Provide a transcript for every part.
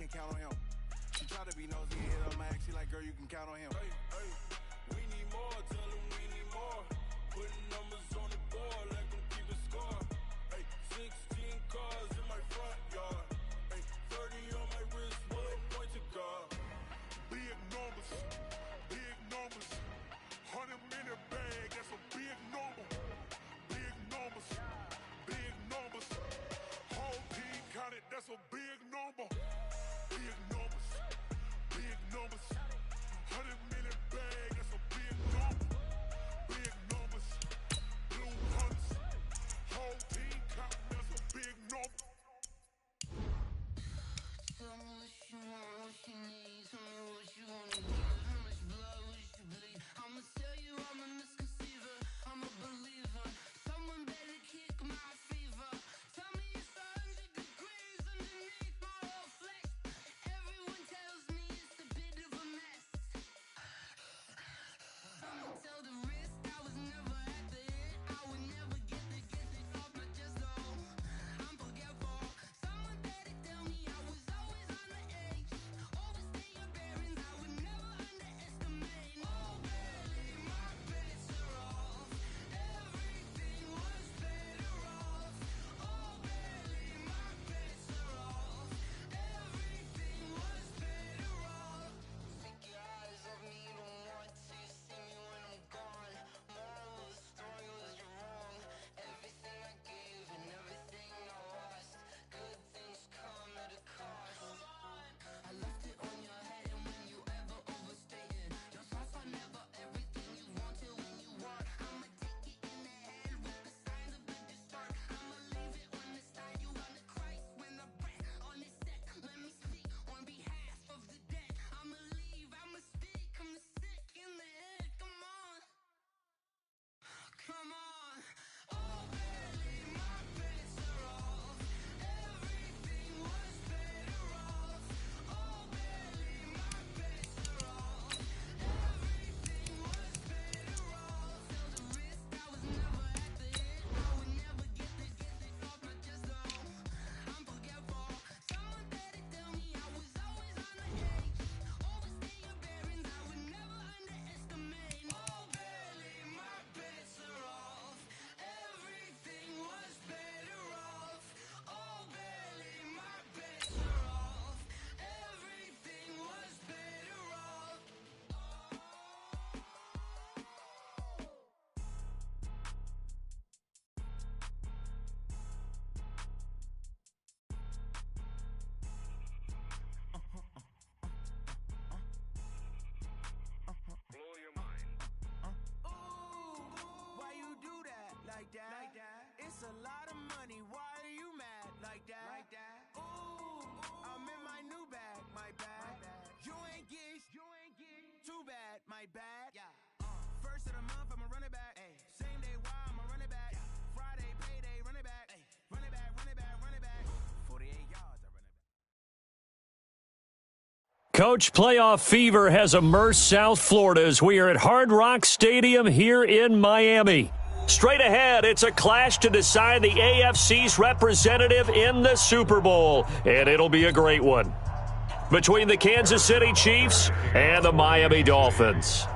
can count on him. She try to be nosy and hit her max. She like, girl, you can count on him. Hey, hey, we need more, tell them we need more. Putting numbers on the board, let them keep it score. Hey, 16 cars in my front yard. Hey, 30 on my wrist, what a point to guard. Big numbers, 100 minute bag, that's a big number. Big numbers, whole team counted, that's a big number. Big numbers, 100 minute bag, that's a big number. Big numbers, blue hunts, whole team counting, that's a big number. Tell me what you want, what you need. Tell me what you wanna give. How much blood would you bleed? I'ma tell you I'm a misconceiver. I'm a believer. Someone better kick my fever. Tell me it's 100 degrees underneath my whole flesh. Everyone tells me it's a bit of a mess. I'ma tell the risk I was never at the hit. I would never get it off my chest though. I'm forgetful. Someone better tell me I was always on the edge. Overstay your bearings, I would never underestimate. Oh baby, my bets are off. Everything was better off. Oh baby, my bets are off. Everything was better off. Take your eyes off me, don't want to see me when I'm gone. Moral of the story was you're wrong. Everything I gave and everything I lost. Good things come at a cost. I left it on your head, and when you ever overstay it, your thoughts are never everything you want till when you want. I'ma take it in the head with the signs of a distort. I'ma leave it on the side. You on the Christ when I breath on this set. Let me speak on behalf of the dead. I'ma leave, I'ma speak. I'm the sick in the head. Come on. Come on. Oh baby, my bets are off. Everything was better off. Oh baby, my bets are off. Everything was better off. Tell the risk I was never at the hit. I would never get it off my chest though. I'm forgetful. Someone better tell me I was always on the edge. Overstay your bearings, I would never underestimate. Oh baby, my bets are off. Everything was better off. Oh baby, my bets are off. Everything was better off. Blow your mind. Why you do that like that? It's a lot of money. Why are you mad like that? Ooh, I'm in my new bag, my bad. You ain't geese, too bad, my bad. First of the month, I'ma run it back. Same day, why I'ma run it back. Friday, payday, run it back. Run it back, run it back, run it back. 48 yards, I run it back. Coach, playoff fever has immersed South Florida as we are at Hard Rock Stadium here in Miami. Straight ahead, it's a clash to decide the AFC's representative in the Super Bowl, and it'll be a great one. Between the Kansas City Chiefs and the Miami Dolphins.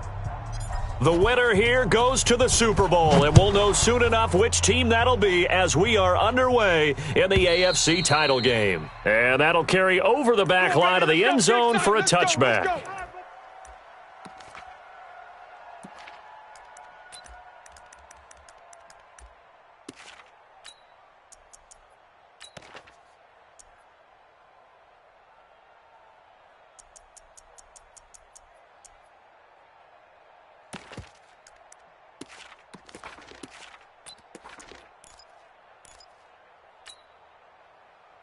The winner here goes to the Super Bowl, and we'll know soon enough which team that'll be as we are underway in the AFC title game. And that'll carry over the back line of the end zone for a touchback.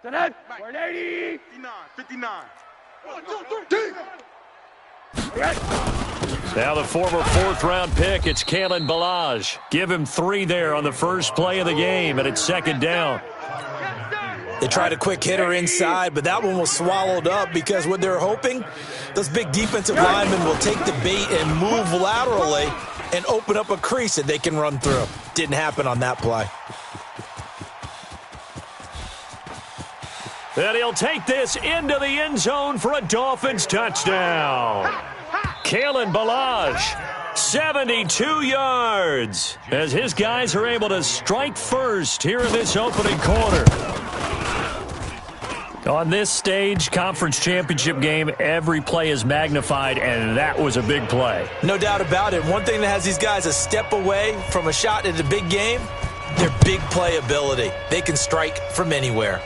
To that, 180. 59. 1, 2, 3. Now the former fourth-round pick, it's Kalen Ballage. Give him 3 there on the first play of the game, and it's second down. They tried a quick hitter inside, but that one was swallowed up because what they're hoping, those big defensive linemen will take the bait and move laterally and open up a crease that they can run through. Didn't happen on that play. And he'll take this into the end zone for a Dolphins touchdown. Kalen Ballage, 72 yards, as his guys are able to strike first here in this opening quarter. On this stage, conference championship game, every play is magnified, and that was a big play. No doubt about it. One thing that has these guys a step away from a shot at a big game, their big play ability. They can strike from anywhere.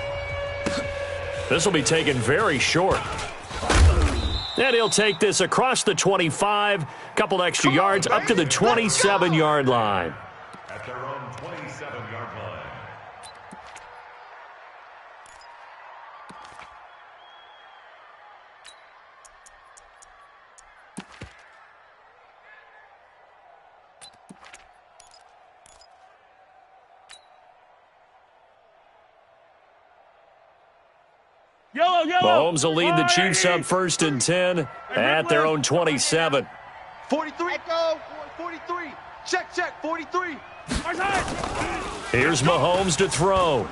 This will be taken very short. And he'll take this across the 25, couple extra yards, up to the 27-yard line. At their own 27-yard line. Yellow, yellow. Mahomes will lead the Chiefs up 1st and 10 at their own 27. 43. Echo, 43. Check, 43. Here's Mahomes to throw.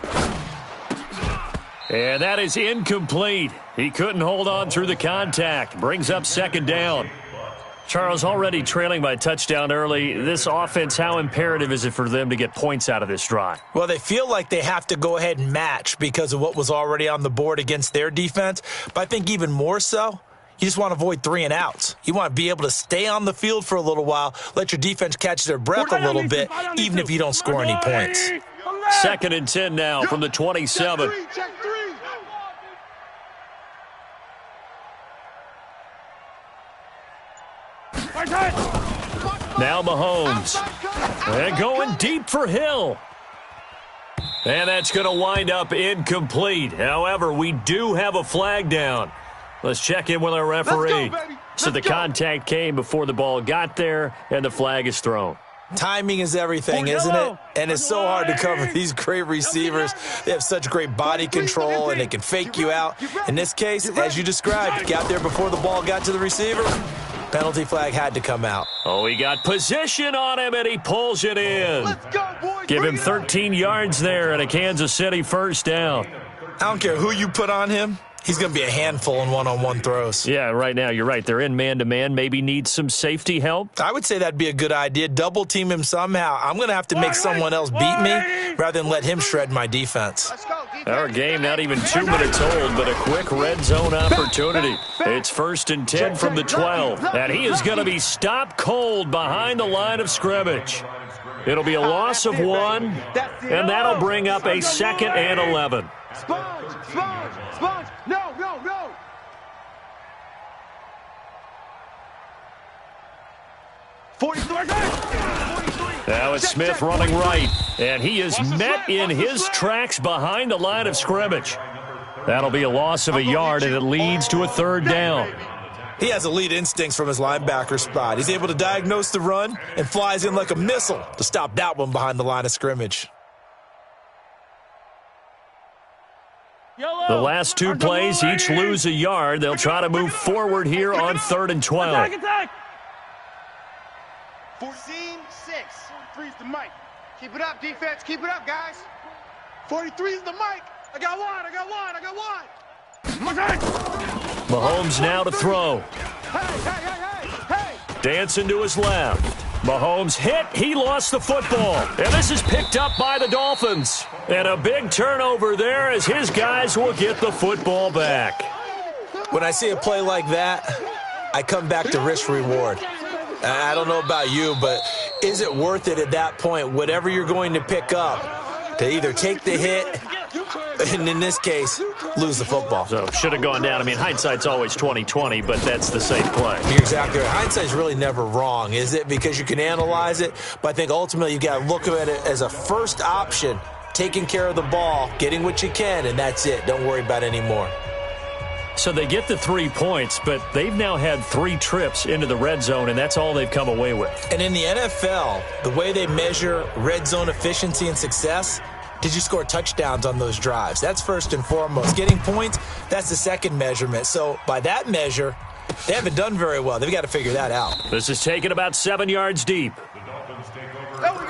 And that is incomplete. He couldn't hold on through the contact. Brings up 2nd down. Charles, already trailing by a touchdown early. This offense, how imperative is it for them to get points out of this drive? Well, they feel like they have to go ahead and match because of what was already on the board against their defense. But I think even more so, you just want to avoid 3 and outs. You want to be able to stay on the field for a little while, let your defense catch their breath a little bit, even if you don't score any points. 2nd and 10 now from the 27. Check 3. Now Mahomes. And going deep for Hill. And that's going to wind up incomplete. However, we do have a flag down. Let's check in with our referee. So the contact came before the ball got there, and the flag is thrown. Timing is everything, isn't it? And it's so hard to cover these great receivers. They have such great body control, and they can fake you out. In this case, as you described, got there before the ball got to the receiver. Penalty flag had to come out. Oh, he got position on him, and he pulls it in. Give him 13 yards there and a Kansas City 1st down. I don't care who you put on him. He's going to be a handful in one-on-one throws. Yeah, right now, you're right. They're in man-to-man. Maybe need some safety help. I would say that'd be a good idea. Double team him somehow. I'm going to have to make someone else beat me rather than let him shred my defense. Our game not even 2 minutes old, but a quick red zone opportunity. It's 1st and 10 from the 12, and he is going to be stopped cold behind the line of scrimmage. It'll be a loss of 1, and that'll bring up a 2nd and 11. Sponge. No. 43. Now it's Smith running right, and he is met in his tracks behind the line of scrimmage. That'll be a loss of a yard, and it leads to a 3rd down. He has elite instincts from his linebacker spot. He's able to diagnose the run and flies in like a missile to stop that one behind the line of scrimmage. The last 2 plays each lose a yard. They'll try to move forward here on 3rd and 12. 14-6. 43's the mic. Keep it up, defense. Keep it up, guys. 43's the mic. I got one. Mahomes now to throw. Hey. Dancing to his left. Mahomes hit. He lost the football. And this is picked up by the Dolphins. And a big turnover there as his guys will get the football back. When I see a play like that, I come back to risk-reward. I don't know about you, but is it worth it at that point, whatever you're going to pick up, to either take the hit and, in this case, lose the football? So, should have gone down. I mean, hindsight's always 20/20, but that's the safe play. You're exactly right. Hindsight's really never wrong, is it? Because you can analyze it, but I think ultimately you got to look at it as a first option, taking care of the ball, getting what you can, and that's it. Don't worry about any more. So they get the 3 points, but they've now had 3 trips into the red zone, and that's all they've come away with. And in the NFL, the way they measure red zone efficiency and success, did you score touchdowns on those drives? That's first and foremost. Getting points, that's the second measurement. So by that measure, they haven't done very well. They've got to figure that out. This is taken about 7 yards deep. The Dolphins take over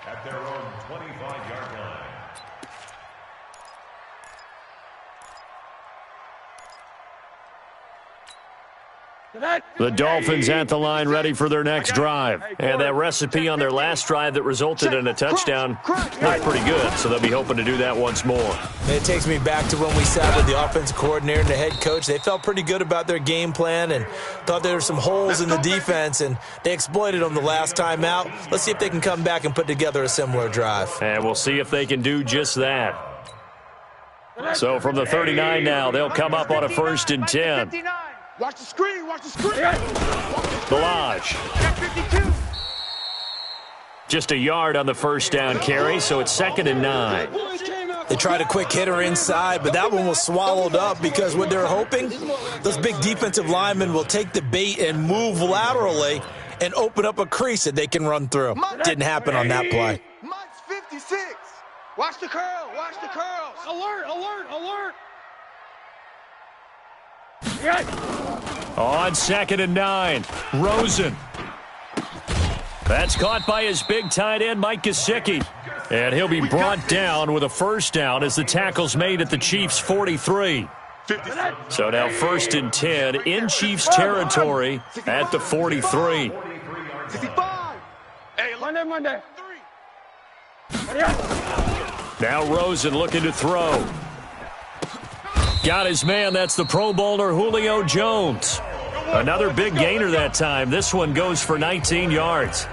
at their own 25-yard line. The Dolphins at the line ready for their next drive. And that recipe on their last drive that resulted in a touchdown looked pretty good, so they'll be hoping to do that once more. It takes me back to when we sat with the offensive coordinator and the head coach. They felt pretty good about their game plan and thought there were some holes in the defense, and they exploited them the last time out. Let's see if they can come back and put together a similar drive. And we'll see if they can do just that. So from the 39 now, they'll come up on a 1st and 10. Watch the screen, watch the screen. Balaj. Just a yard on the 1st down carry, so it's 2nd and 9. They tried a quick hitter inside, but that one was swallowed up because what they're hoping, those big defensive linemen will take the bait and move laterally and open up a crease that they can run through. Didn't happen on that play. Mike's 56. Watch the curl, watch the curls. Alert, alert, alert. On 2nd and 9, Rosen. That's caught by his big tight end, Mike Gesicki. And he'll be brought down with a 1st down as the tackle's made at the Chiefs' 43. So now 1st and 10 in Chiefs territory at the 43. 65. Hey, Monday. Now Rosen looking to throw. Got his man, that's the Pro Bowler Julio Jones. Another big gainer that time. This one goes for 19 yards.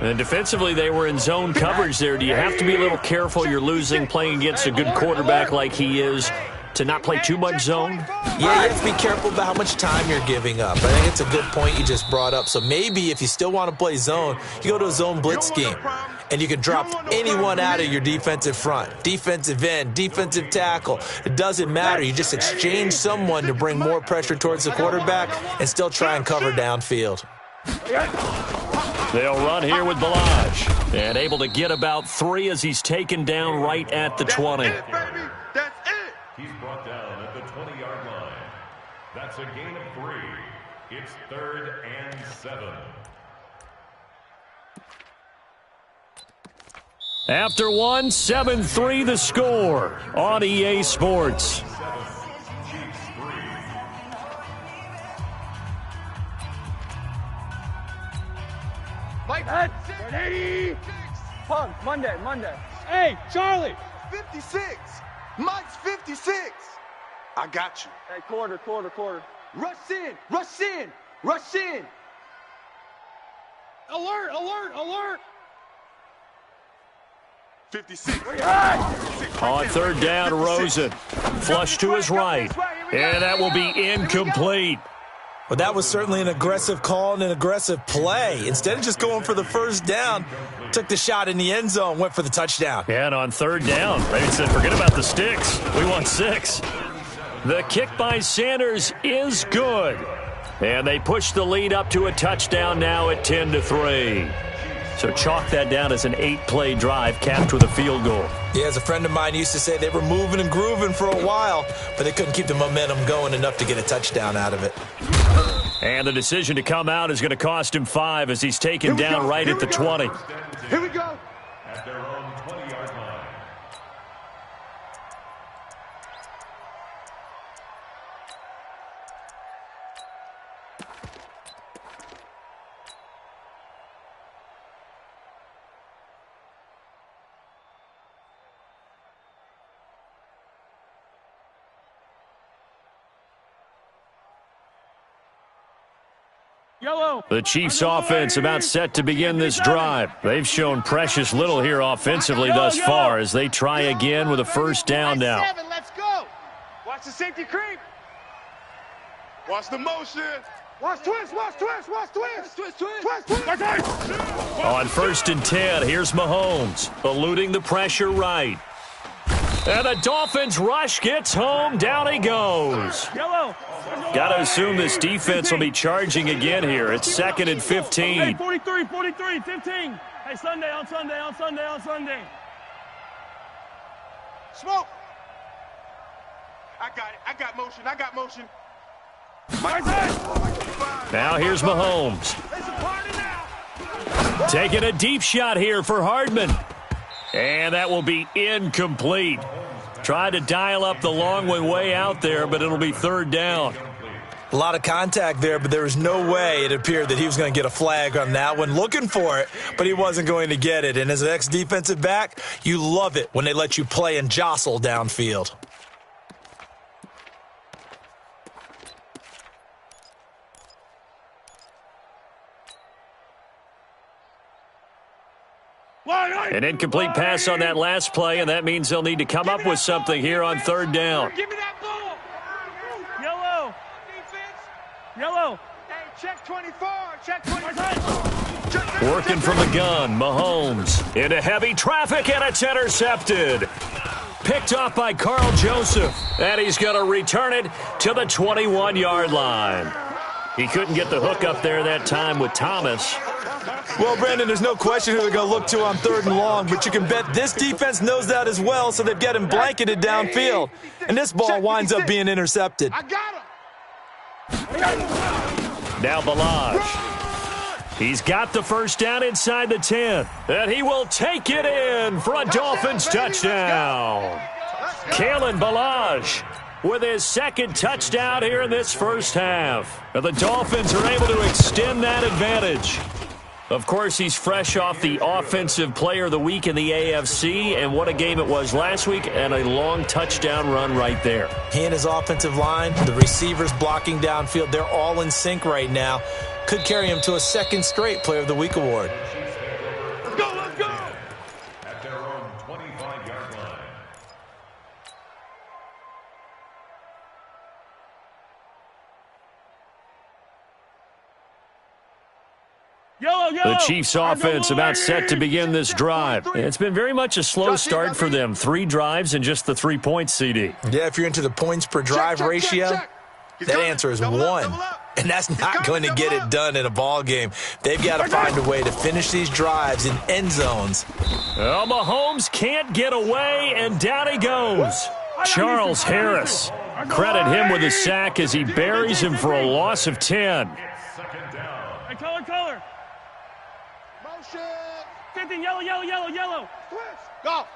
And defensively, they were in zone coverage there. Do you have to be a little careful? You're losing, playing against a good quarterback like he is, to not play too much zone? Yeah, you have to be careful about how much time you're giving up. I think it's a good point you just brought up. So maybe if you still want to play zone, you go to a zone blitz scheme. And you can drop anyone out of your defensive front, defensive end, defensive tackle. It doesn't matter. You just exchange someone to bring more pressure towards the quarterback and still try and cover downfield. They'll run here with Balaj. And able to get about 3 as he's taken down right at the 20. That's it, baby. That's it. He's brought down at the 20-yard line. That's a gain of 3. It's 3rd and 7. After 1, 7-3 the score on EA Sports. Mike, 86. Punk, Monday. Hey, Charlie. 56. Mike's 56. I got you. Hey, quarter. Rush in. Alert. 56. On 3rd down, Rosen. Flush to his right. And that will be incomplete. Well, that was certainly an aggressive call and an aggressive play. Instead of just going for the 1st down, took the shot in the end zone, went for the touchdown. And on 3rd down, they said, forget about the sticks. We want 6. The kick by Sanders is good. And they push the lead up to a touchdown now at 10-3. So chalk that down as an 8-play drive capped with a field goal. Yeah, as a friend of mine used to say, they were moving and grooving for a while, but they couldn't keep the momentum going enough to get a touchdown out of it. And the decision to come out is going to cost him 5 as he's taken down right at the 20. Here we go. At their own 20-yard line. Yellow. The Chiefs offense about set to begin this drive. They've shown precious little here offensively thus far as they try again with a 1st down now. 7, let's go. Watch the safety creep. Watch the motion. Watch twist. Twist. On 1st and 10, here's Mahomes, eluding the pressure right. And the Dolphins rush gets home. Down he goes. Yellow. Got to assume this defense will be charging again here. It's 2nd and 15. Hey, 43, 15. Hey, Sunday. Smoke. I got motion. Now here's Mahomes. Taking a deep shot here for Hardman. And that will be incomplete. Tried to dial up the long way out there, but it'll be 3rd down. A lot of contact there, but there was no way it appeared that he was going to get a flag on that one. Looking for it, but he wasn't going to get it. And as an ex-defensive back, you love it when they let you play and jostle downfield. An incomplete pass on that last play, and that means they'll need to come up with something here on third down. Give me that ball. Yellow. Yellow. Hey, check 24. Check 24. Working from the gun, Mahomes into heavy traffic, and it's intercepted. Picked off by Carl Joseph, and he's going to return it to the 21-yard line. He couldn't get the hook up there that time with Thomas. Well, Brandon, there's no question who they're going to look to on third and long, but you can bet this defense knows that as well, so they've got him blanketed downfield. And this ball winds up being intercepted. I got him. Now Balaj. He's got the first down inside the 10, and he will take it in for a Dolphins touchdown. Kalen Balaj with his second touchdown here in this first half. And the Dolphins are able to extend that advantage. Of course, he's fresh off the Offensive Player of the Week in the AFC, and what a game it was last week, and a long touchdown run right there. He and his offensive line, the receivers blocking downfield, they're all in sync right now. Could carry him to a second straight Player of the Week award. Let's go, let's go. At their own 25-yard line. The Chiefs' offense about set to begin this drive. It's been very much a slow start for them. 3 drives and just the 3 points, CD. Yeah, if you're into the points per drive ratio, that answer is 1. And that's not going to get it done in a ball game. They've got to find a way to finish these drives in end zones. Well, Mahomes can't get away, and down he goes. Charles Harris. Credit him with a sack as he buries him for a loss of 10. Hey, color. Motion. 15, yellow. Twist. Go.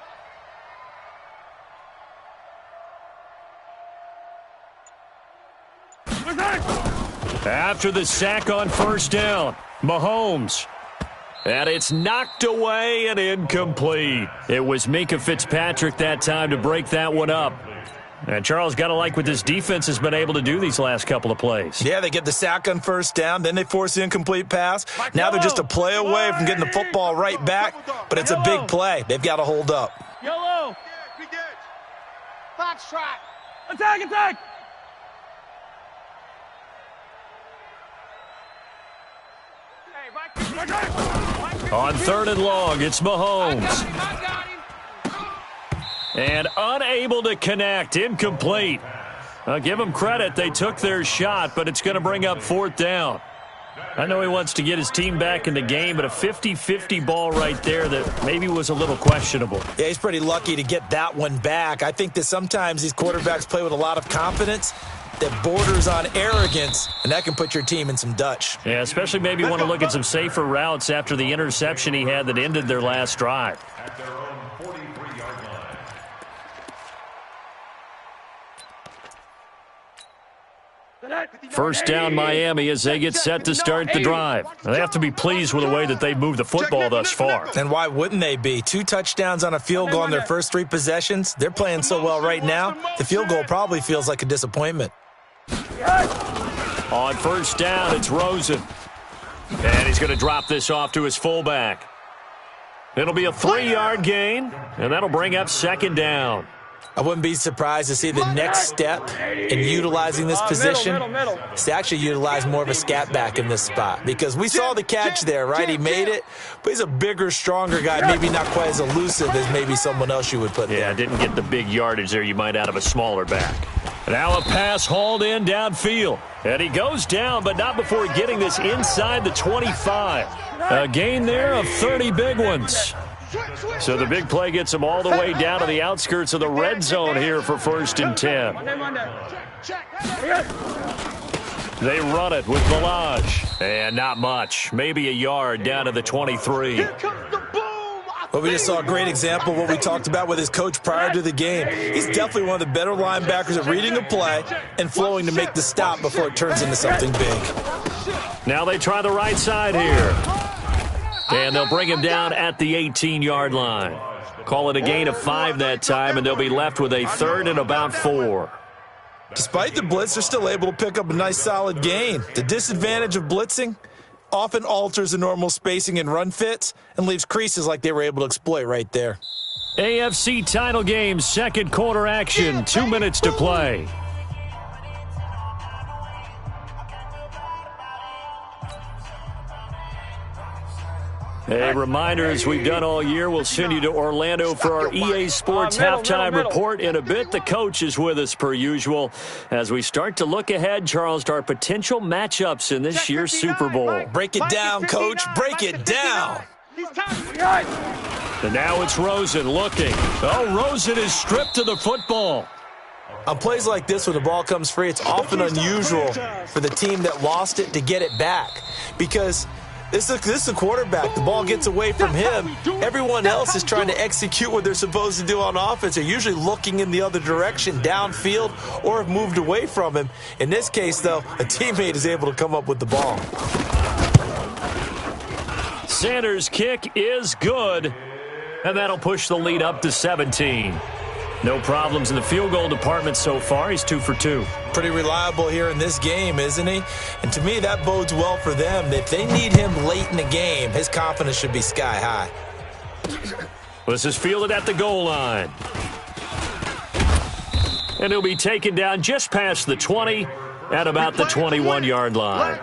After the sack on first down, Mahomes. And it's knocked away and incomplete. It was Minkah Fitzpatrick that time to break that one up. And Charles, got to like what this defense has been able to do these last couple of plays. Yeah, they get the sack on first down, then they force the incomplete pass. Now they're just a play away from getting the football right back, but it's a big play. They've got to hold up. Yellow. Big edge. Fox trot. Attack. On third and long, it's Mahomes. I got him. And unable to connect, incomplete. I'll give them credit. They took their shot, but it's going to bring up fourth down. I know he wants to get his team back in the game, but a 50-50 ball right there that maybe was a little questionable. Yeah, he's pretty lucky to get that one back. I think that sometimes these quarterbacks play with a lot of confidence that borders on arrogance, and that can put your team in some Dutch. Yeah, especially maybe want to look at some safer routes after the interception he had that ended their last drive. At their own 43-yard line. First down Miami as they get set to start the drive. They have to be pleased with the way that they've moved the football thus far. And why wouldn't they be? 2 touchdowns on a field goal in their first 3 possessions. They're playing so well right now, the field goal probably feels like a disappointment. On first down, it's Rosen. And he's going to drop this off to his fullback. It'll be a 3-yard gain, and that'll bring up second down. I wouldn't be surprised to see the next step in utilizing this position is to actually utilize more of a scat back in this spot. Because we saw the catch there, right? He made it, but he's a bigger, stronger guy, maybe not quite as elusive as maybe someone else you would put there. Yeah, didn't get the big yardage there you might out of a smaller back. Now a pass hauled in downfield. And he goes down, but not before getting this inside the 25. A gain there of 30 big ones. So the big play gets him all the way down to the outskirts of the red zone here for first and 10. They run it with Balaj. And not much. Maybe a yard down to the 23. Well, Well, we just saw a great example of what we talked about with his coach prior to the game. He's definitely one of the better linebackers at reading a play and flowing to make the stop before it turns into something big. Now they try the right side here. And they'll bring him down at the 18-yard line. Call it a gain of 5 that time, and they'll be left with a 3rd and about 4. Despite the blitz, they're still able to pick up a nice solid gain. The disadvantage of blitzing often alters the normal spacing and run fits and leaves creases like they were able to exploit right there. AFC title game, second quarter action, 2 minutes to play. Hey, reminders we've done all year. We'll send you to Orlando for our EA Sports halftime report. In a bit, the coach is with us per usual as we start to look ahead, Charles, to our potential matchups in this year's Super Bowl. Break it down, Coach. Break it down. And now it's Rosen looking. Oh, Rosen is stripped of the football. On plays like this, when the ball comes free, it's often unusual for the team that lost it to get it back because this is a quarterback. The ball gets away from him. Everyone else is trying to execute what they're supposed to do on offense. They're usually looking in the other direction, downfield, or have moved away from him. In this case, though, a teammate is able to come up with the ball. Sanders' kick is good, and that'll push the lead up to 17. No problems in the field goal department so far. He's 2 for 2. Pretty reliable here in this game, isn't he? And to me, that bodes well for them. If they need him late in the game, his confidence should be sky high. This is fielded at the goal line. And he'll be taken down just past the 20 at about the 21-yard line.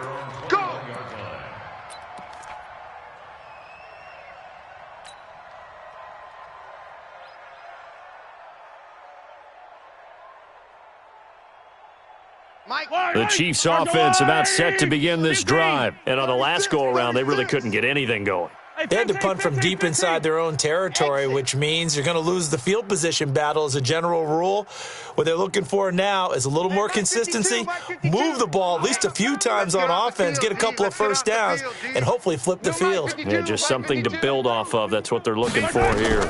The Chiefs' offense about set to begin this drive. And on the last go-around, they really couldn't get anything going. They had to punt from deep inside their own territory, which means you're going to lose the field position battle as a general rule. What they're looking for now is a little more consistency, move the ball at least a few times on offense, get a couple of first downs, and hopefully flip the field. Yeah, just something to build off of. That's what they're looking for here.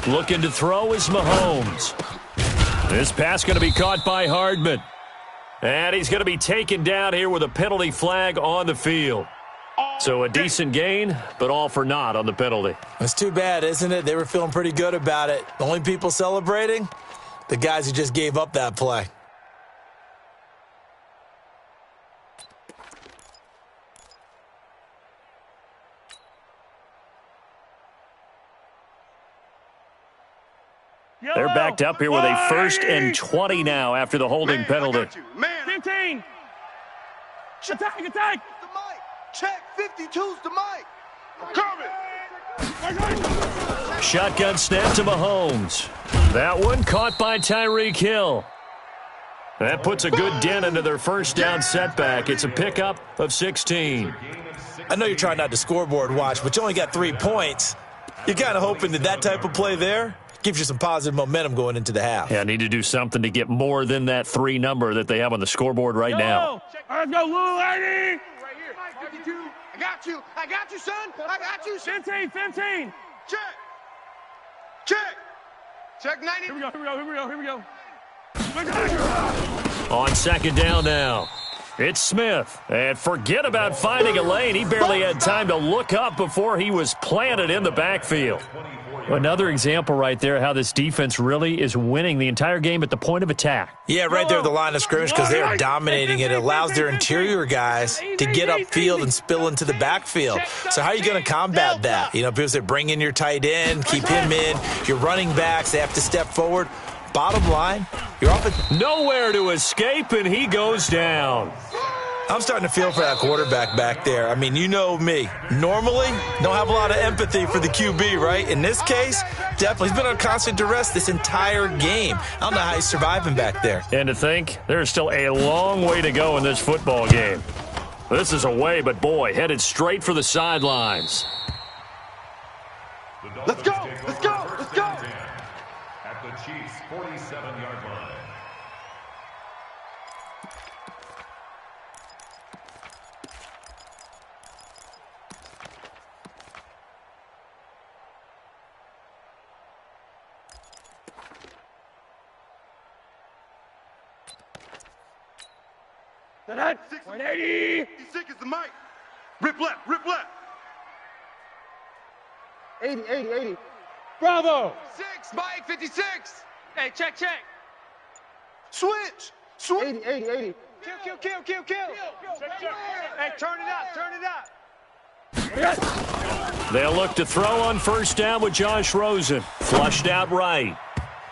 Looking to throw is Mahomes. This pass going to be caught by Hardman. And he's going to be taken down here with a penalty flag on the field. So a decent gain, but all for naught on the penalty. It's too bad, isn't it? They were feeling pretty good about it. The only people celebrating? The guys who just gave up that play. They're backed up here with a 1st and 20 now after the holding penalty. 15. Attack, attack. The mic. Check 52's the mic. Coming. Shotgun snap to Mahomes. That one caught by Tyreek Hill. That puts a good dent into their first down setback. It's a pickup of 16. I know you're trying not to scoreboard watch, but you only got 3 points. You're kind of hoping that type of play there gives you some positive momentum going into the half. Yeah, need to do something to get more than that 3 number that they have on the scoreboard right now. Let's go, little lady. Right here. 52. I got you. I got you, son. I got you, son. 15. Check. Check. Check 90. Here we go. On second down now. It's Smith. And forget about finding a lane. He barely had time to look up before he was planted in the backfield. Another example right there how this defense really is winning the entire game at the point of attack. Yeah, right there at the line of scrimmage because they are dominating it. It allows their interior guys to get upfield and spill into the backfield. So how are you going to combat that? You know, people say bring in your tight end, keep him in. Your running backs, they have to step forward. Bottom line, you're off nowhere to escape, and he goes down. I'm starting to feel for that quarterback back there. I mean, you know me. Normally, don't have a lot of empathy for the QB, right? In this case, definitely. He's been on constant duress this entire game. I don't know how he's surviving back there. And to think, there's still a long way to go in this football game. This is away, but boy, headed straight for the sidelines. Let's go. Let's go. Let's go. At the Chiefs' 47-yard line. 180. He's sick as the mic. Rip left, rip left. 80. Bravo. 6, Mike, 56. Hey, check. Switch. 80. Kill. Hey, turn it up. They'll look to throw on first down with Josh Rosen. Flushed out right.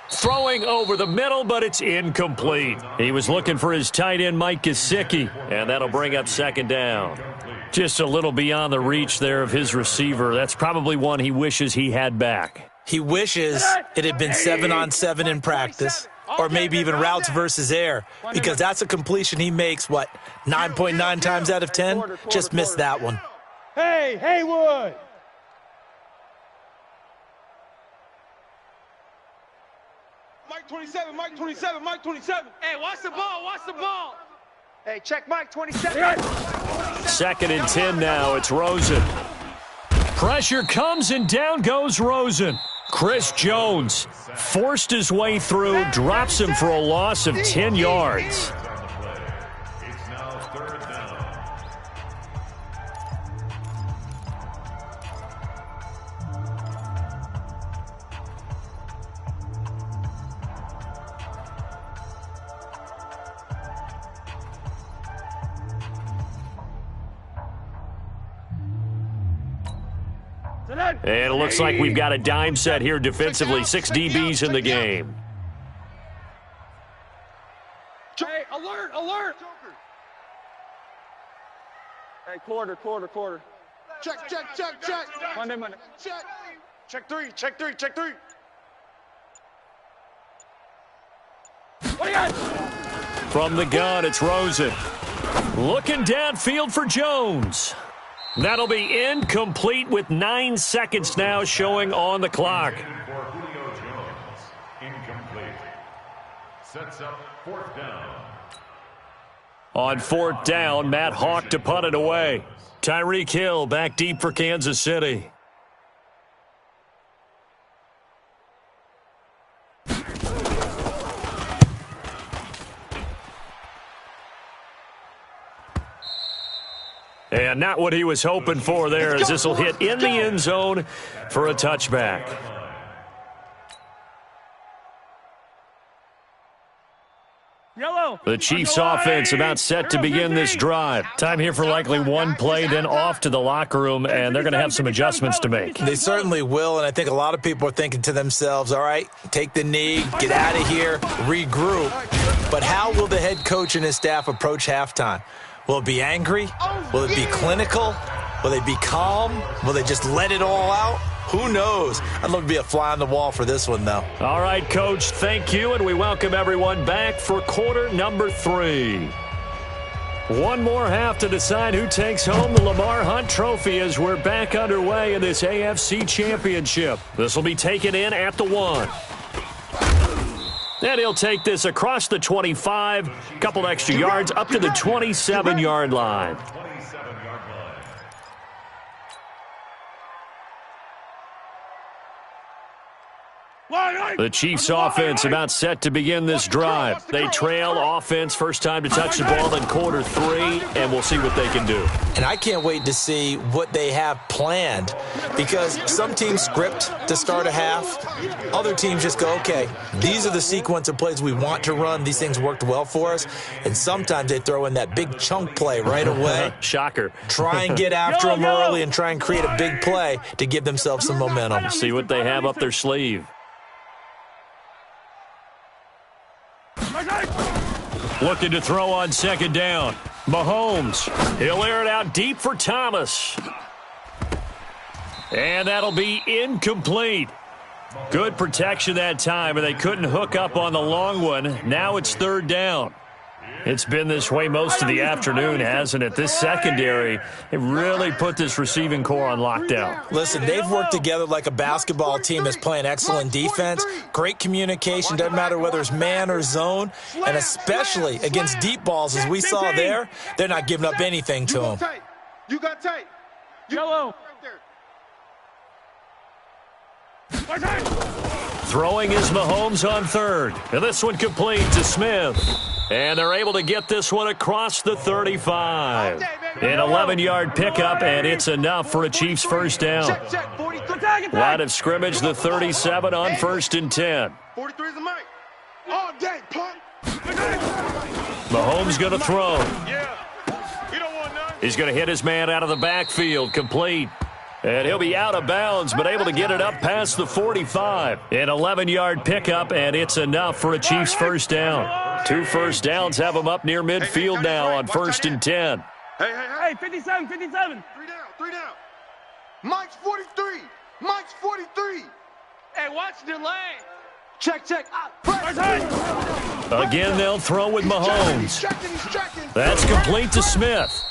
Throwing over the middle, but it's incomplete. He was looking for his tight end, Mike Gesicki, and that'll bring up second down. Just a little beyond the reach there of his receiver. That's probably one he wishes he had back. He wishes it had been 7-on-7 in practice, or maybe even routes versus air, because that's a completion he makes, 9.9 times out of 10? Just missed that one. Hey, Haywood. Mike 27. Hey, watch the ball. Hey, check Mike, 27. Second and 10 now. It's Rosen. Pressure comes and down goes Rosen. Chris Jones forced his way through, drops him for a loss of 10 yards. It's now third down. And it looks like we've got a dime set here defensively. 6 DBs in the game. Hey, alert. Hey, quarter. Check. Monday. Check three. What do you got? From the gun, it's Rosen. Looking downfield for Jones. That'll be incomplete with 9 seconds now showing on the clock. For Julio Jones, incomplete. Sets up fourth down. On fourth down, Matt Hawk to punt it away. Tyreek Hill back deep for Kansas City. And not what he was hoping for there, as this will hit in the end zone for a touchback. Yellow. The Chiefs offense about set to begin this drive. Time here for likely one play, then off to the locker room, and they're going to have some adjustments to make. They certainly will, and I think a lot of people are thinking to themselves, all right, take the knee, get out of here, regroup. But how will the head coach and his staff approach halftime? Will it be angry? Will it be clinical? Will they be calm? Will they just let it all out? Who knows? I'd love to be a fly on the wall for this one, though. All right, Coach, thank you, and we welcome everyone back for quarter number 3. One more half to decide who takes home the Lamar Hunt Trophy as we're back underway in this AFC Championship. This will be taken in at the 1. And he'll take this across the 25, a couple extra yards up to the 27-yard line. The Chiefs offense about set to begin this drive. They trail offense, first time to touch the ball in quarter 3, and we'll see what they can do. And I can't wait to see what they have planned, because some teams script to start a half. Other teams just go, okay, these are the sequence of plays we want to run. These things worked well for us. And sometimes they throw in that big chunk play right away. Shocker. Try and get after them early and try and create a big play to give themselves some momentum. See what they have up their sleeve. Looking to throw on second down. Mahomes. He'll air it out deep for Thomas. And that'll be incomplete. Good protection that time, and they couldn't hook up on the long one. Now it's third down. It's been this way most of the afternoon, hasn't it? This secondary, it really put this receiving core on lockdown. Listen, they've worked together like a basketball team that's playing excellent defense. Great communication, doesn't matter whether it's man or zone. And especially against deep balls, as we saw there, they're not giving up anything to them. You got tight. Yellow. Throwing is Mahomes on third. And this one complete to Smith. And they're able to get this one across the 35. An 11-yard pickup, and it's enough for a Chiefs first down. Line of scrimmage, the 37 on first and 10. 43 is the mic. All day, punk. Mahomes going to throw. Yeah. You don't want none. He's going to hit his man out of the backfield, complete. And he'll be out of bounds, but able to get it up past the 45. An 11-yard pickup, and it's enough for a Chiefs first down. 2 first downs have them up near midfield now on first and 10. Hey, 57, 57. 3 down. Mike's 43. Mike's 43. Hey, watch the lane. Check. Again, they'll throw with Mahomes. He's checking. That's complete to Smith.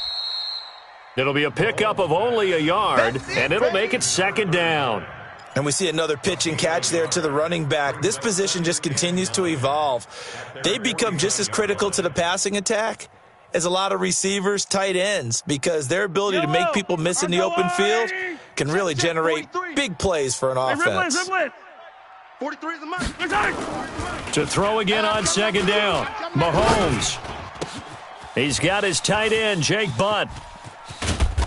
It'll be a pickup of only a yard, and it'll make it second down. And we see another pitch and catch there to the running back. This position just continues to evolve. They become just as critical to the passing attack as a lot of receivers, tight ends, because their ability to make people miss in the open field can really generate big plays for an offense. 43 is the mic. To throw again on second down, Mahomes. He's got his tight end, Jake Butt.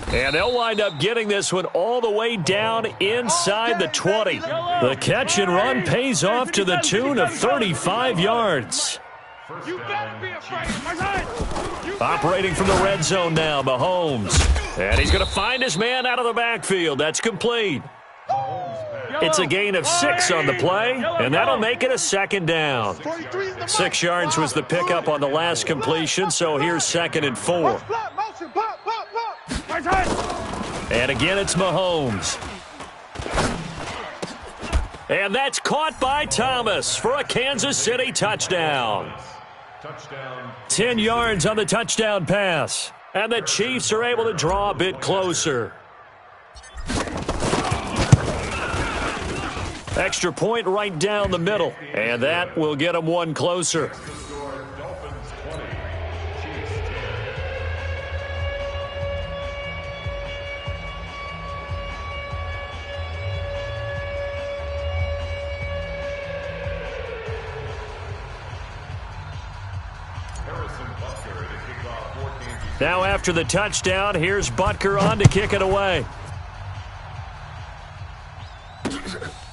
And they'll wind up getting this one all the way down inside the 20. The catch and run pays off to the tune of 35 yards. You better be afraid. Operating from the red zone now, Mahomes. And he's going to find his man out of the backfield. That's complete. It's a gain of 6 on the play, and that'll make it a second down. 6 yards was the pickup on the last completion, so here's second and 4. And again, it's Mahomes. And that's caught by Thomas for a Kansas City touchdown. 10 yards on the touchdown pass. And the Chiefs are able to draw a bit closer. Extra point right down the middle. And that will get them one closer. Now after the touchdown, here's Butker on to kick it away.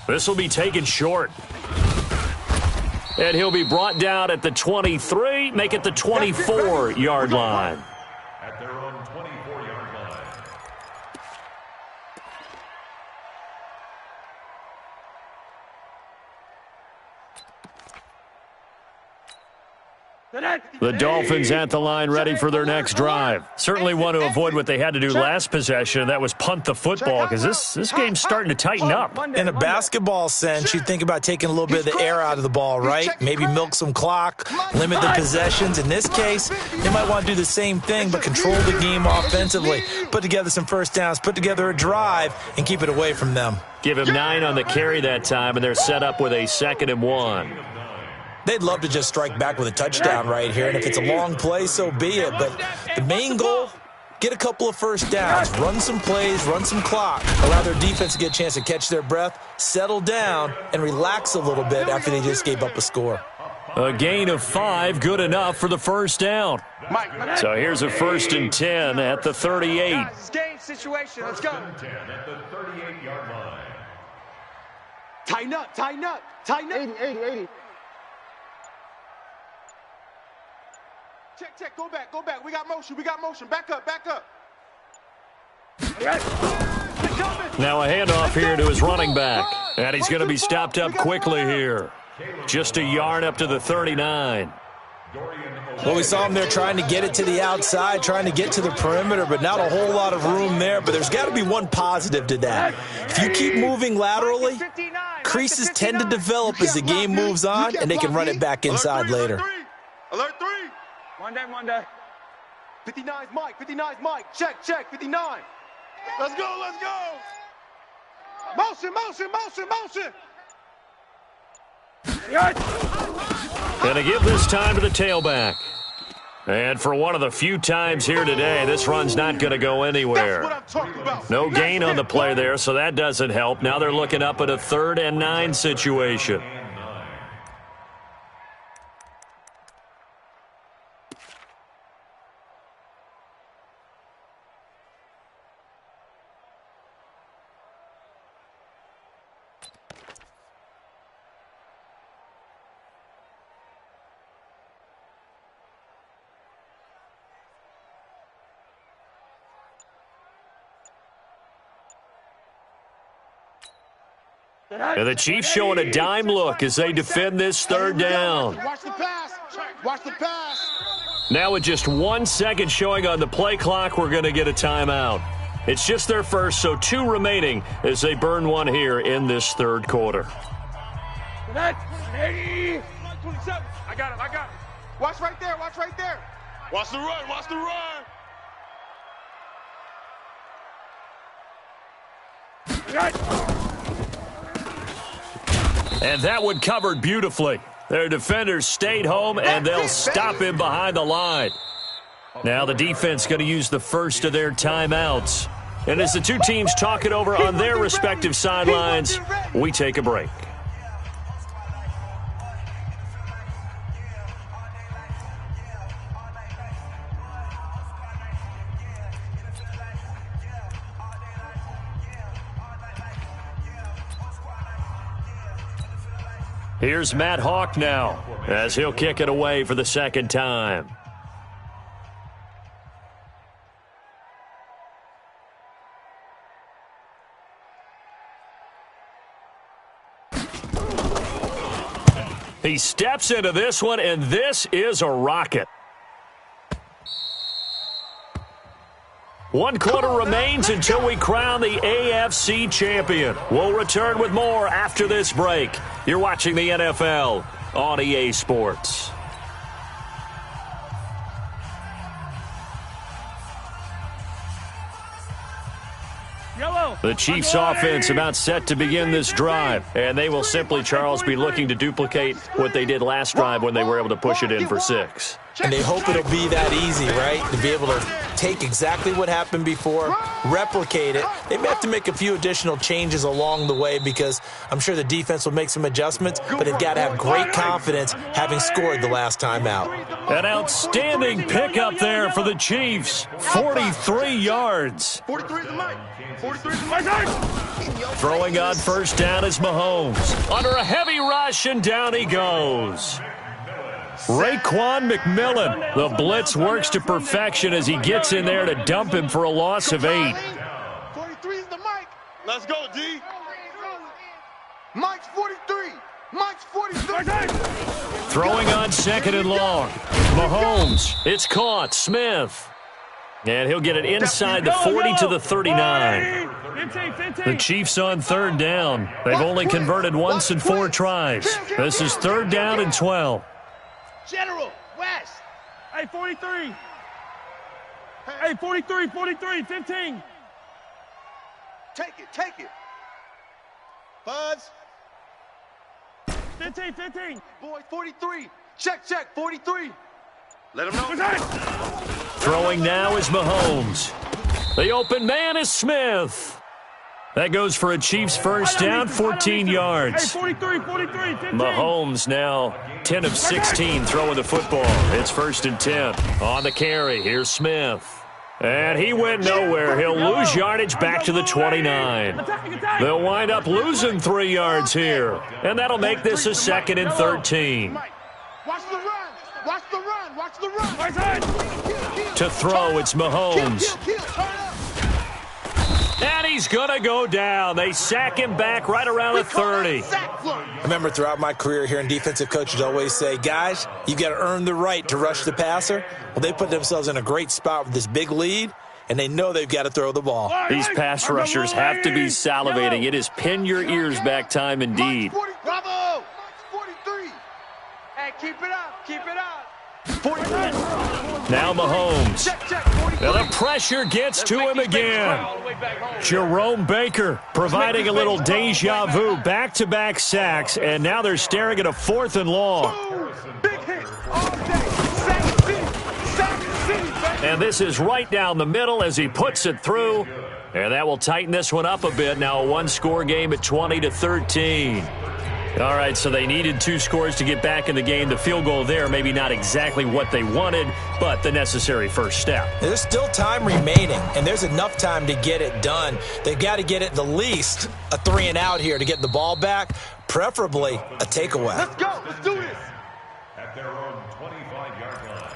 This will be taken short. And he'll be brought down at the 23, make it the 24-yard line. At their own 24-yard line. The Dolphins at the line ready for their next drive. Certainly want to avoid what they had to do last possession. That was punt the football, because this game's starting to tighten up. In a basketball sense, you think about taking a little bit of the air out of the ball, right? Maybe milk some clock, limit the possessions. In this case, they might want to do the same thing, but control the game offensively. Put together some first downs, put together a drive, and keep it away from them. Give him 9 on the carry that time, and they're set up with a 2nd and 1. They'd love to just strike back with a touchdown right here, and if it's a long play, so be it. But the main goal, get a couple of first downs, run some plays, run some clock, allow their defense to get a chance to catch their breath, settle down, and relax a little bit after they just gave up a score. A gain of 5, good enough for the first down. So here's a 1st and 10 at the 38. It's game situation. Let's go. 10 at the 38-yard line. Tighten up. 80. Check. Go back. We got motion. Back up. Now a handoff here to his running back. And he's going to be stopped up quickly here. Just a yard up to the 39. Well, we saw him there trying to get it to the outside, trying to get to the perimeter, but not a whole lot of room there. But there's got to be one positive to that. If you keep moving laterally, creases tend to develop as the game moves on, and they can run it back inside later. Alert 3. Monday. 59's Mike. Check. 59. Let's go. Motion. Going to give this time to the tailback. And for one of the few times here today, this run's not going to go anywhere. That's what I'm talking about. No gain on the play there, so that doesn't help. Now they're looking up at a 3rd and 9 situation. And the Chiefs showing a dime look as they defend this third down. Watch the pass. Watch the pass. Now with just 1 second showing on the play clock, we're going to get a timeout. It's just their first, so 2 remaining as they burn one here in this third quarter. I got him. Watch right there. Watch right there. Watch the run. Watch the run. And that one covered beautifully. Their defenders stayed home, and they'll stop him behind the line. Now the defense going to use the first of their timeouts. And as the two teams talk it over on their respective sidelines, we take a break. Here's Matt Hawk now as he'll kick it away for the second time. He steps into this one, and this is a rocket. 1 quarter remains until we crown the AFC champion. We'll return with more after this break. You're watching the NFL on EA Sports. The Chiefs offense about set to begin this drive, and they will simply, Charles, be looking to duplicate what they did last drive when they were able to push it in for 6. And they hope it'll be that easy, right? To be able to take exactly what happened before, replicate it. They may have to make a few additional changes along the way because I'm sure the defense will make some adjustments, but they've got to have great confidence having scored the last time out. An outstanding pickup there for the Chiefs. 43 yards. 43 is the mic. 43 is the mic. Throwing on first down is Mahomes. Under a heavy rush, and down he goes. Raekwon McMillan. The blitz works to perfection as he gets in there to dump him for a loss of 8. 43 is the mic. Let's go, D. Mike's 43. Mike's 43. Throwing on second and long. Mahomes. It's caught. Smith. And he'll get it inside the 40 to the 39. The Chiefs on third down. They've only converted once in 4 tries. This is third down and 12. General, West. Hey, 43. Hey, 43, 15. Take it. Buds. 15. Boy, 43. Check, 43. Let him know. Throwing now is Mahomes. The open man is Smith. That goes for a Chiefs first down, 14 yards. Hey, 43, 15. Mahomes now 10 of 16 throwing the football. It's first and 10. On the carry, here's Smith. And he went nowhere. He'll lose yardage back to the 29. They'll wind up losing 3 yards here. And that'll make this a second and 13. Watch the run. Watch the run. Watch the run. To throw, it's Mahomes. And he's going to go down. They sack him back right around the 30. I remember throughout my career hearing defensive coaches always say, guys, you got to earn the right to rush the passer. Well, they put themselves in a great spot with this big lead, and they know they've got to throw the ball. These pass rushers have to be salivating. It is pin your ears back time indeed. Bravo! 43. Hey, keep it up. 43. Now Mahomes. Check. Now the pressure gets to him again. Jerome Baker providing a little deja vu. Back-to-back sacks, and now they're staring at a 4th and long. Big hit all day. Sack City. And this is right down the middle as he puts it through. And that will tighten this one up a bit. Now a 1-score game at 20-13. All right, so they needed 2 scores to get back in the game. The field goal there, maybe not exactly what they wanted, but the necessary first step. There's still time remaining, and there's enough time to get it done. They've got to get it the least a 3 and out here to get the ball back, preferably a takeaway. Let's go. Let's do this. At their own 25-yard line.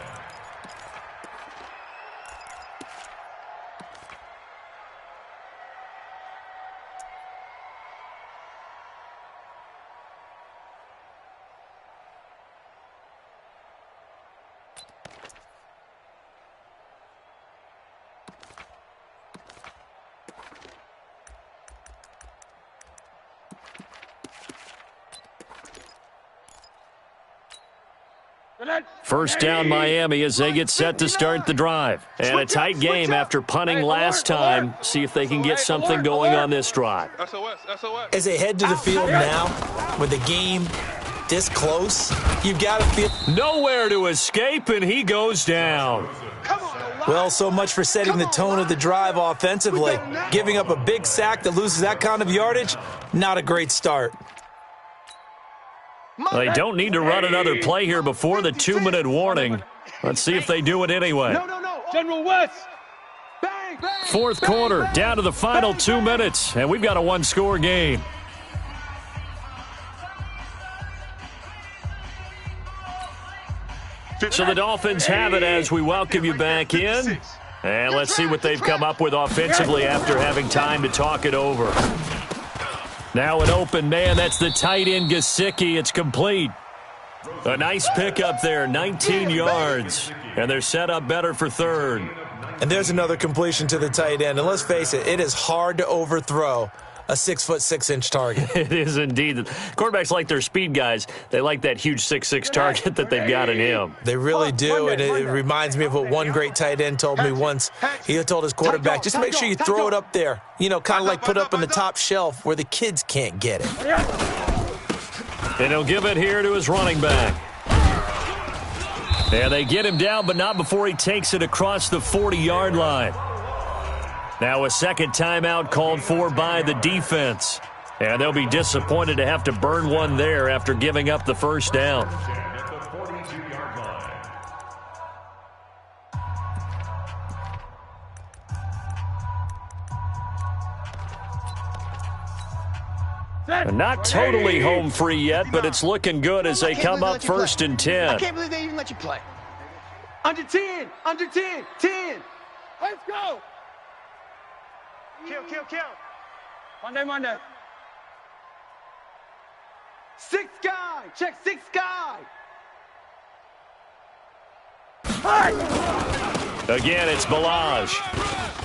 First down Miami as they get set to start the drive. And a tight game after punting last time. See if they can get something going on this drive. As they head to the field now, with the game this close, you've got to feel... Nowhere to escape, and he goes down. Well, so much for setting the tone of the drive offensively. Giving up a big sack that loses that kind of yardage, not a great start. They don't need to run another play here before the 2-minute warning. Let's see if they do it anyway. No. General West. Bang. Fourth quarter, down to the final 2 minutes, and we've got a one-score game. So the Dolphins have it as we welcome you back in. And let's see what they've come up with offensively after having time to talk it over. Now an open man, that's the tight end Gesicki. It's complete. A nice pickup there, 19 yards. And they're set up better for third. And there's another completion to the tight end. And let's face it, it is hard to overthrow a 6'6" target. It is indeed. Quarterbacks like their speed guys. They like that huge 6'6" target that they've got in him. They really do, and it reminds me of what one great tight end told me once. He told his quarterback, just make sure you throw it up there. You know, kind of like put up on the top shelf where the kids can't get it. And he'll give it here to his running back. And they get him down, but not before he takes it across the 40-yard line. Now a second timeout called for by the defense. And they'll be disappointed to have to burn one there after giving up the first down. And not totally home free yet, but it's looking good as they come up first and 10. I can't believe they even let you play. Under 10. 10. Let's go. Kill. Monday. 6 guy. Check 6 guy. Again, it's Balaj.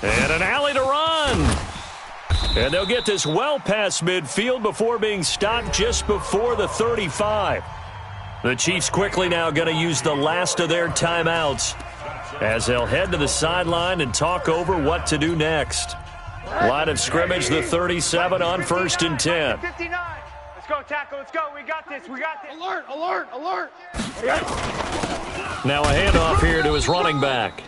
And an alley to run. And they'll get this well past midfield before being stopped just before the 35. The Chiefs quickly now going to use the last of their timeouts as they'll head to the sideline and talk over what to do next. Line of scrimmage, the 37 on first and 10. 59. Let's go, tackle. Let's go. We got this. Alert. Now a handoff here to his running back.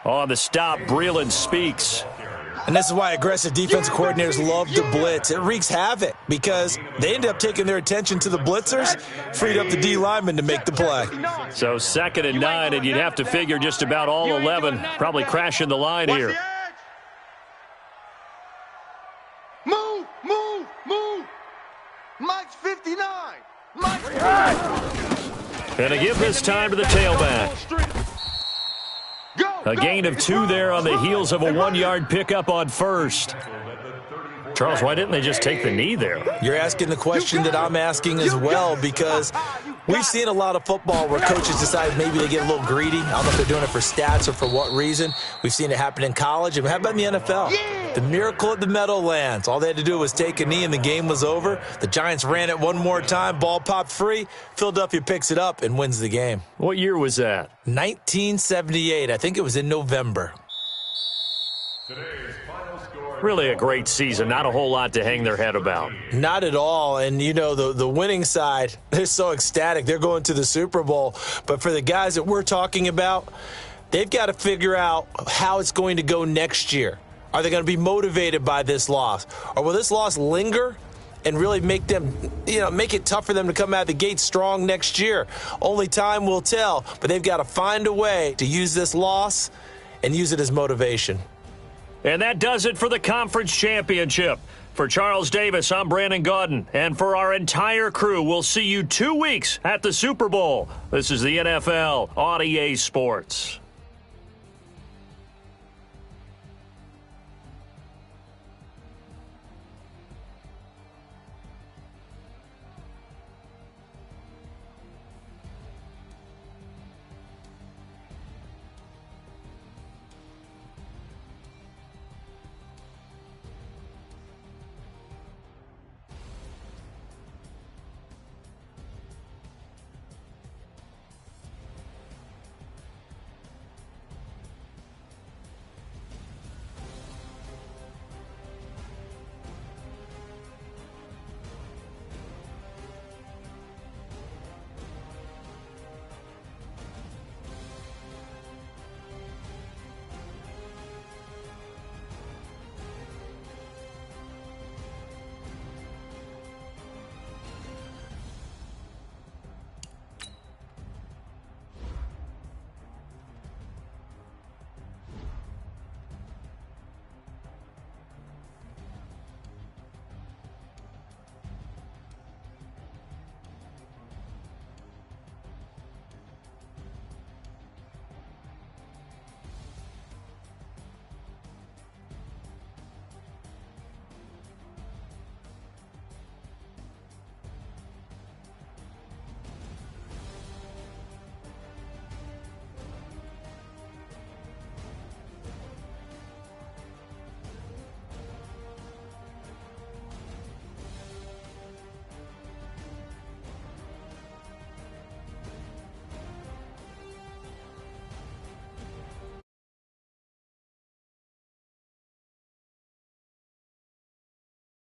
On the stop, Breeland speaks. And this is why aggressive defensive coordinators love to blitz. It wreaks havoc because they end up taking their attention to the blitzers, freed up the D lineman to make the play. So 2nd and 9, and you'd have to figure just about all 11 probably crashing the line here. Move. Mike's 59. And to give this time to the tailback. A gain of 2 there on the heels of a 1-yard pickup on first. Charles, why didn't they just take the knee there? You're asking the question that I'm asking as well, because we've seen a lot of football where coaches decide maybe they get a little greedy. I don't know if they're doing it for stats or for what reason. We've seen it happen in college. And how about in the NFL? The miracle at the Meadowlands. All they had to do was take a knee and the game was over. The Giants ran it one more time. Ball popped free. Philadelphia picks it up and wins the game. What year was that? 1978. I think it was in November. Really a great season. Not a whole lot to hang their head about. Not at all. And, you know, the winning side, they're so ecstatic. They're going to the Super Bowl. But for the guys that we're talking about, they've got to figure out how it's going to go next year. Are they going to be motivated by this loss? Or will this loss linger and really make them, make it tough for them to come out of the gate strong next year? Only time will tell. But they've got to find a way to use this loss and use it as motivation. And that does it for the conference championship. For Charles Davis, I'm Brandon Gaudin. And for our entire crew, we'll see you 2 weeks at the Super Bowl. This is the NFL on EA Sports.